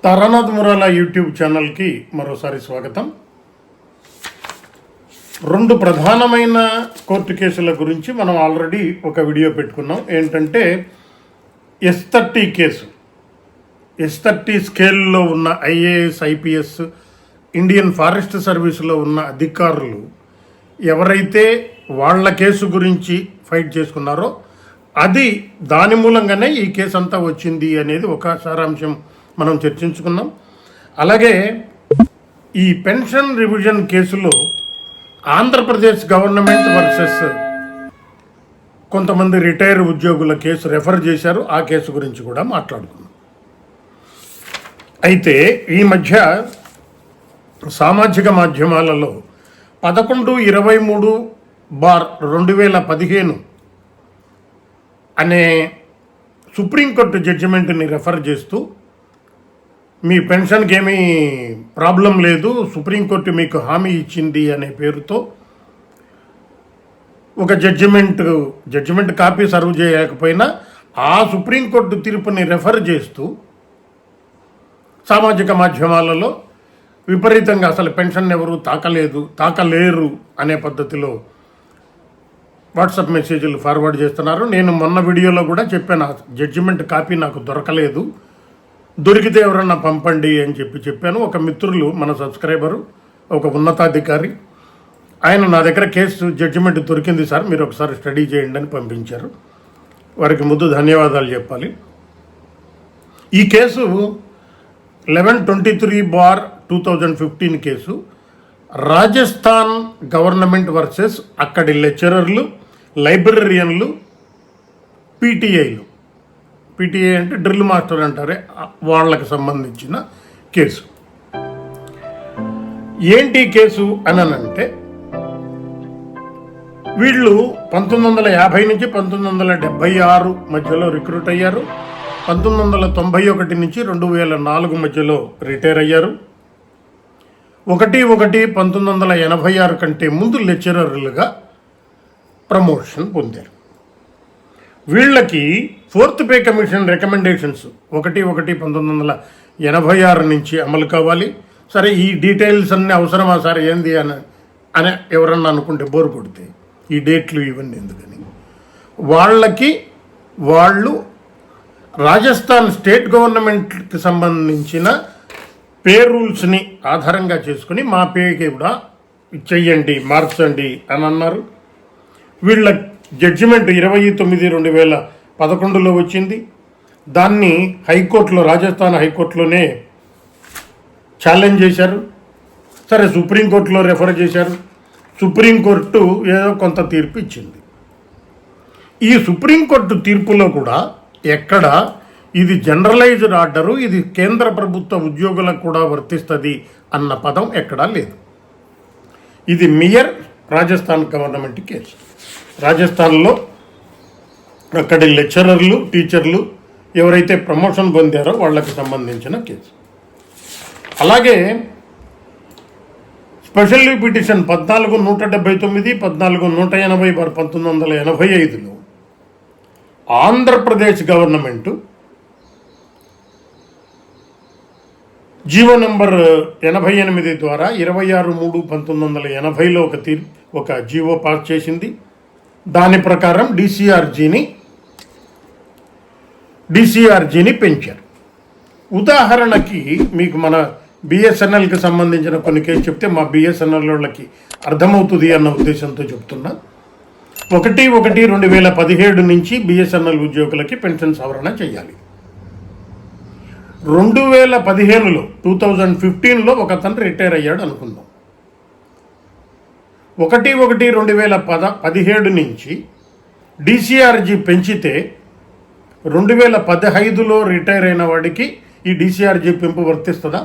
Taranath మురాలా YouTube ఛానల్కి మరోసారి స్వాగతం. రెండు ప్రధానమైన కోర్టు కేసుల గురించి మనం ఆల్రెడీ ఒక వీడియో పెట్టుకున్నాం. ఏంటంటే S30 కేసు. S30 స్కేల్లో ఉన్న ఐఏఎస్, ఐపీఎస్, ఇండియన్ ఫారెస్ట్ సర్వీస్లో ఉన్న అధికారులు ఎవరైతే వాళ్ళ కేసు గురించి ఫైట్ చేసుకున్నారో అది దాని మూలంగానే ఈ కేసు అంతా వచ్చింది అనేది ఒక సారాంశం మనం చర్చించుకున్నాం. అలాగే ఈ పెన్షన్ రివిజన్ కేసులో ఆంధ్రప్రదేశ్ గవర్నమెంట్ వర్సెస్ కొంతమంది రిటైర్ ఉద్యోగుల కేసు రెఫర్ చేశారు. ఆ కేసు గురించి కూడా మాట్లాడుకున్నాం. అయితే ఈ మధ్య సామాజిక మాధ్యమాలలో 1123/2015 అనే సుప్రీంకోర్టు జడ్జిమెంట్ని రెఫర్ చేస్తూ మీ పెన్షన్కి ఏమీ ప్రాబ్లం లేదు, సుప్రీంకోర్టు మీకు హామీ ఇచ్చింది అనే పేరుతో ఒక జడ్జిమెంట్ కాపీ సర్వ్ చేయకపోయినా ఆ సుప్రీంకోర్టు తీర్పుని రెఫర్ చేస్తూ సామాజిక మాధ్యమాలలో విపరీతంగా అసలు పెన్షన్ ఎవరు తాకలేరు అనే పద్ధతిలో వాట్సాప్ మెసేజ్లు ఫార్వర్డ్ చేస్తున్నారు. నేను మొన్న వీడియోలో కూడా చెప్పాను, ఆ జడ్జిమెంట్ కాపీ నాకు దొరకలేదు, దొరికితే ఎవరన్నా పంపండి అని చెప్పాను. ఒక మిత్రులు, మన సబ్స్క్రైబరు, ఒక ఉన్నతాధికారి, ఆయన నా దగ్గర కేసు జడ్జిమెంట్ దొరికింది సార్, మీరు ఒకసారి స్టడీ చేయండి అని పంపించారు. వారికి ముందు ధన్యవాదాలు చెప్పాలి. ఈ case 1123/2015 case Rajasthan government versus అక్కడి లెక్చరర్లు, లైబ్రరియన్లు, పీటీఐలు. పీటీఐ అంటే డ్రిల్ మాస్టర్ అంటారే, వాళ్ళకి సంబంధించిన కేసు. ఏంటి కేసు అని అంటే, వీళ్ళు 1950 నుంచి 1976 మధ్యలో రిక్రూట్ అయ్యారు. 1991 నుంచి 2004 మధ్యలో రిటైర్ అయ్యారు. 1/1/1986 కంటే ముందు లెక్చరర్లుగా ప్రమోషన్ పొందారు. వీళ్ళకి 4th పే కమిషన్ రికమెండేషన్స్ 1/1/1986 నుంచి అమలు కావాలి. సరే, ఈ డీటెయిల్స్ అన్నీ అవసరమా సార్ ఏంది అని ఎవరన్నా అనుకుంటే బోరు కొడితే ఈ డేట్లు ఇవన్నీ ఎందుకని, వాళ్ళు రాజస్థాన్ స్టేట్ గవర్నమెంట్కి సంబంధించిన పే రూల్స్ని ఆధారంగా చేసుకుని మా పేకి కూడా చెయ్యండి, మార్చండి అని అన్నారు. వీళ్ళ జడ్జిమెంట్ 29/2011లో వచ్చింది. దాన్ని హైకోర్టులో, రాజస్థాన్ హైకోర్టులోనే ఛాలెంజ్ చేశారు. సరే, సుప్రీంకోర్టులో రెఫర్ చేశారు. సుప్రీంకోర్టు ఏదో కొంత తీర్పు ఇచ్చింది. ఈ సుప్రీంకోర్టు తీర్పులో కూడా ఎక్కడ ఇది జనరలైజ్డ్ ఆర్డరు, ఇది కేంద్ర ప్రభుత్వ ఉద్యోగులకు కూడా వర్తిస్తుంది అన్న పదం ఎక్కడా లేదు. ఇది మియర్ రాజస్థాన్ గవర్నమెంట్ కేసు. రాజస్థాన్లో అక్కడి లెక్చరర్లు, టీచర్లు ఎవరైతే ప్రమోషన్ పొందారో వాళ్ళకి సంబంధించిన కేసు. అలాగే special petition 14/179, 14/180/1985లో Andhra Pradesh government GO number 88 ద్వారా 26/3/1980లో ఒక జీవో పాస్ చేసింది. దాని ప్రకారం డిసిఆర్జీని పెంచారు. ఉదాహరణకి మీకు మన బిఎస్ఎన్ఎల్కి సంబంధించిన కొన్ని కేసు చెప్తే మా బిఎస్ఎన్ఎల్ వాళ్ళకి అర్థమవుతుంది అన్న ఉద్దేశంతో చెప్తున్నా. 1/1/2017 నుంచి బిఎస్ఎన్ఎల్ ఉద్యోగులకి పెన్షన్ సవరణ చేయాలి. 2015లో 2015లో ఒక అతను రిటైర్ అయ్యాడు అనుకుందాం. 1/1/2017 నుంచి డిసిఆర్జీ పెంచితే 2015లో రిటైర్ అయిన వాడికి ఈ డిసిఆర్జీ పెంపు వర్తిస్తుందా?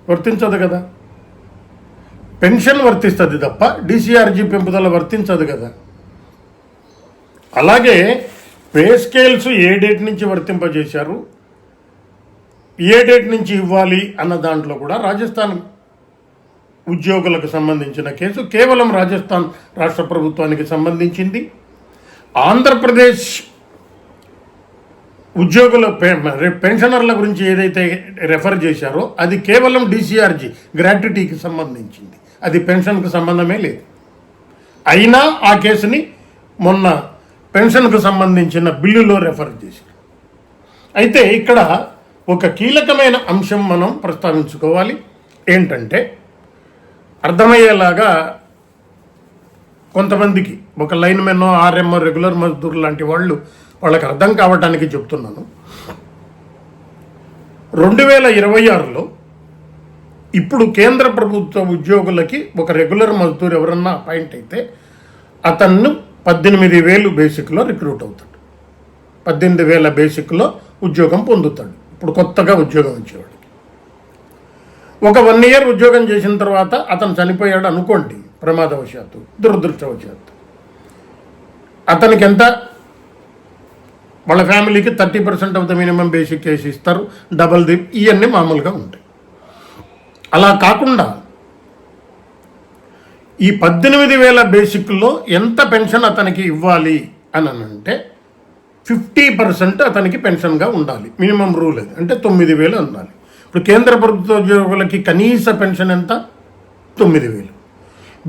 వర్తించదు కదా. పెన్షన్ వర్తిస్తుంది తప్ప డిసిఆర్జీ పెంపుదల వర్తించదు కదా. అలాగే పే స్కేల్స్ ఏ డేట్ నుంచి వర్తింపజేశారు, ఏ డేట్ నుంచి ఇవ్వాలి అన్న దాంట్లో కూడా రాజస్థాన్ ఉద్యోగులకు సంబంధించిన కేసు కేవలం రాజస్థాన్ రాష్ట్ర ప్రభుత్వానికి సంబంధించింది. ఆంధ్రప్రదేశ్ ఉద్యోగుల పెన్షనర్ల గురించి ఏదైతే రెఫర్ చేశారో అది కేవలం డిసిఆర్జీ గ్రాట్యుటీకి సంబంధించింది, అది పెన్షన్కు సంబంధమే లేదు. అయినా ఆ కేసుని మొన్న పెన్షన్కు సంబంధించిన బిల్లులో రెఫర్ చేశారు. అయితే ఇక్కడ ఒక కీలకమైన అంశం మనం ప్రస్తావించుకోవాలి. ఏంటంటే అర్థమయ్యేలాగా కొంతమందికి ఒక లైన్మెన్, ఆర్ఎంఓ, రెగ్యులర్ మజ్దూర్ లాంటి వాళ్ళకి అర్థం కావడానికి చెప్తున్నాను. 2026లో ఇప్పుడు కేంద్ర ప్రభుత్వ ఉద్యోగులకి ఒక రెగ్యులర్ మజ్దూర్ ఎవరన్నా అపాయింట్ అయితే అతన్ని 18,000 బేసిక్లో రిక్రూట్ అవుతాడు. 18,000 బేసిక్లో ఉద్యోగం పొందుతాడు. ఇప్పుడు కొత్తగా ఉద్యోగం వచ్చేవాడికి ఒక 1 year ఉద్యోగం చేసిన తర్వాత అతను చనిపోయాడు అనుకోండి, ప్రమాదవశాత్తు, దురదృష్టవశాత్తు, అతనికి ఎంత, వాళ్ళ ఫ్యామిలీకి 30% ఆఫ్ ద మినిమం బేసిక్ వేసి ఇస్తారు, డబల్ ది, ఇవన్నీ మామూలుగా ఉంటాయి. అలా కాకుండా ఈ 18,000 బేసిక్లో ఎంత పెన్షన్ అతనికి ఇవ్వాలి అని అంటే 50% అతనికి పెన్షన్గా ఉండాలి. మినిమం రూల్ అది, అంటే 9,000 ఉండాలి. ఇప్పుడు కేంద్ర ప్రభుత్వ ఉద్యోగులకి కనీస పెన్షన్ ఎంత? 9,000.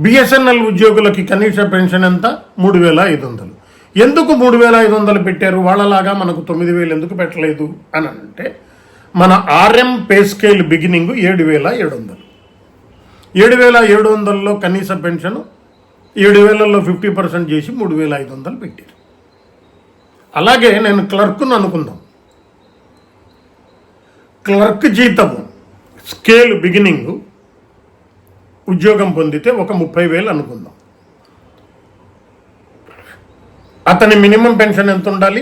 బిఎస్ఎన్ఎల్ ఉద్యోగులకి కనీస పెన్షన్ ఎంత? 3,500. ఎందుకు 3,500 పెట్టారు? వాళ్ళలాగా మనకు 9,000 ఎందుకు పెట్టలేదు అని అంటే మన ఆర్ఎం పే స్కేల్ బిగినింగ్ 7,700. 7,700లో కనీస పెన్షన్ 7,000లో 50% చేసి 3,500 పెట్టారు. అలాగే నేను క్లర్క్ను అనుకుందాం, క్లర్క్ జీతం స్కేల్ బిగినింగ్ ఉద్యోగం పొందితే ఒక 30,000 అనుకుందాం. అతని మినిమం పెన్షన్ ఎంత ఉండాలి?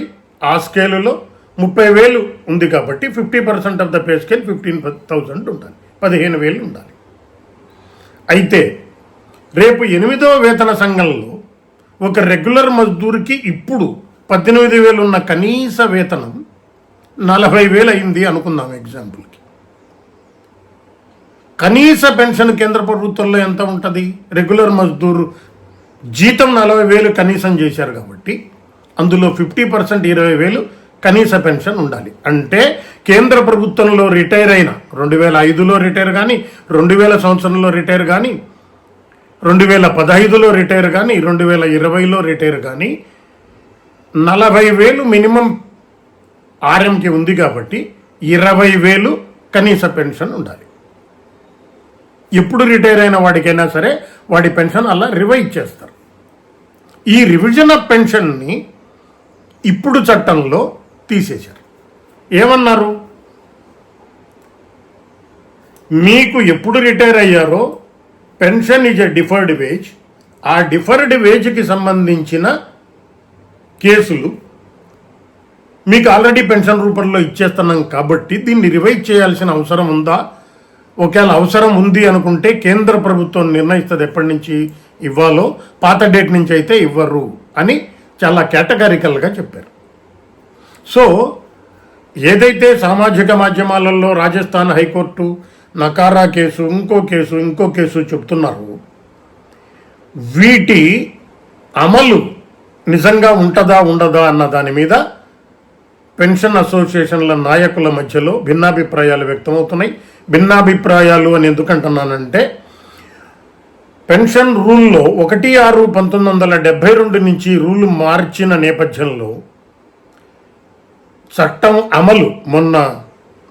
ఆ స్కేలులో 30,000 ఉంది కాబట్టి 50% ఆఫ్ ద పే స్కేల్ 15,000 ఉండాలి, 15,000 ఉండాలి. అయితే రేపు 8వ వేతన సంఘంలో ఒక రెగ్యులర్ మజ్దూర్కి ఇప్పుడు 18,000 ఉన్న కనీస వేతనం 40,000 అయింది అనుకుందాం ఎగ్జాంపుల్కి. కనీస పెన్షన్ కేంద్ర ప్రభుత్వంలో ఎంత ఉంటుంది? రెగ్యులర్ మజ్దూర్ జీతం 40,000 కనీసం చేశారు కాబట్టి అందులో 50% 20,000 కనీస పెన్షన్ ఉండాలి. అంటే కేంద్ర ప్రభుత్వంలో రిటైర్ అయిన 2005లో రిటైర్ కానీ, 2000 సంవత్సరంలో రిటైర్ కానీ, 2015లో రిటైర్ కానీ, 2020లో రిటైర్ కానీ 40,000 మినిమం ఆర్ఎంకి ఉంది కాబట్టి 20,000 కనీస పెన్షన్ ఉండాలి. ఎప్పుడు రిటైర్ అయిన వాడికైనా సరే వాడి పెన్షన్ అలా రివైజ్ చేస్తారు. ఈ రివిజన్ ఆఫ్ పెన్షన్ని ఇప్పుడు చట్టంలో తీసేశారు. ఏమన్నారు? మీకు ఎప్పుడు రిటైర్ అయ్యారో pension is a deferred wage, ఆ డిఫర్డ్ వేజ్కి సంబంధించిన కేసులు మీకు ఆల్రెడీ పెన్షన్ రూపంలో ఇచ్చేస్తున్నాం కాబట్టి దీన్ని రివైజ్ చేయాల్సిన అవసరం ఉందా? ఒకవేళ అవసరం ఉంది అనుకుంటే కేంద్ర ప్రభుత్వం నిర్ణయిస్తుంది ఎప్పటి నుంచి ఇవ్వాలో, పాత డేట్ నుంచి అయితే ఇవ్వరు అని చాలా కేటగారికల్గా చెప్పారు. సో ఏదైతే సామాజిక మాధ్యమాలలో రాజస్థాన్ హైకోర్టు నకారా కేసు, ఇంకో కేసు చెప్తున్నారు, వీటి అమలు నిజంగా ఉంటుందా ఉండదా అన్న దాని మీద పెన్షన్ అసోసియేషన్ల నాయకుల మధ్యలో భిన్నాభిప్రాయాలు వ్యక్తమవుతున్నాయి. భిన్నాభిప్రాయాలు అని ఎందుకంటున్నానంటే పెన్షన్ రూల్లో 1/6/1972 నుంచి రూల్ మార్చిన నేపథ్యంలో చట్టం అమలు మొన్న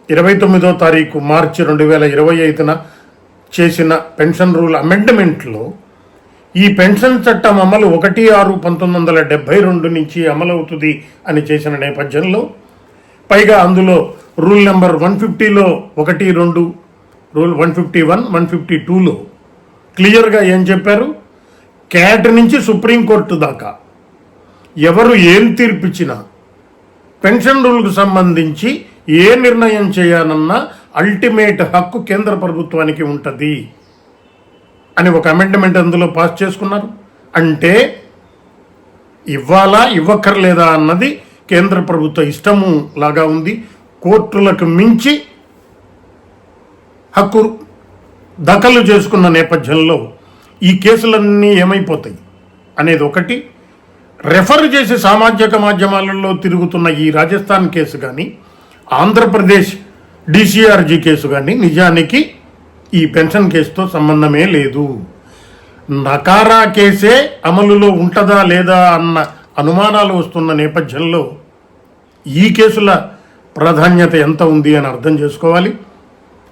29వ తారీఖు మార్చి 2025న చేసిన పెన్షన్ రూల్ అమెండ్మెంట్లో ఈ పెన్షన్ చట్టం అమలు 1/6/1972 నుంచి అమలవుతుంది అని చేసిన నేపథ్యంలో, పైగా అందులో రూల్ నెంబర్ 150లో 1, 2, రూల్ 151, 152లో క్లియర్గా ఏం చెప్పారు? క్యాట్ నుంచి సుప్రీంకోర్టు దాకా ఎవరు ఏం తీర్పిచ్చినా పెన్షన్ రూల్కు సంబంధించి ఏ నిర్ణయం చేయాలన్నా అల్టిమేట్ హక్కు కేంద్ర ప్రభుత్వానికి ఉంటుంది అని ఒక అమెండ్మెంట్ అందులో పాస్ చేసుకున్నారు. అంటే ఇవ్వాలా ఇవ్వక్కర్లేదా అన్నది కేంద్ర ప్రభుత్వ ఇష్టము లాగా ఉంది. కోర్టులకు మించి హక్కు దఖలు చేసుకున్న నేపథ్యంలో ఈ కేసులన్నీ ఏమైపోతాయి అనేది ఒకటి. రెఫర్ చేసి సామాజిక మాధ్యమాలలో తిరుగుతున్న ఈ రాజస్థాన్ కేసు కానీ, ఆంధ్రప్రదేశ్ డిసిఆర్జీ కేసు కానీ నిజానికి ఈ పెన్షన్ కేసుతో సంబంధమే లేదు. నకారా కేసే అమలులో ఉంటుందా లేదా అన్న అనుమానాలు వస్తున్న నేపథ్యంలో ఈ కేసుల ప్రాధాన్యత ఎంత ఉంది అని అర్థం చేసుకోవాలి.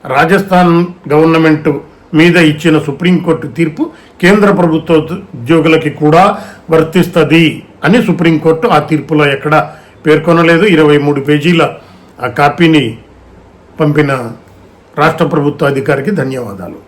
రాజస్థాన్ గవర్నమెంట్ మీద ఇచ్చిన సుప్రీంకోర్టు తీర్పు కేంద్ర ప్రభుత్వ ఉద్యోగులకి కూడా వర్తిస్తుంది అని సుప్రీంకోర్టు ఆ తీర్పులో ఎక్కడ పేర్కొనలేదు. 23 పేజీల ఆ కాపీని పంపిన రాష్ట్ర ప్రభుత్వ అధికారికి ధన్యవాదాలు.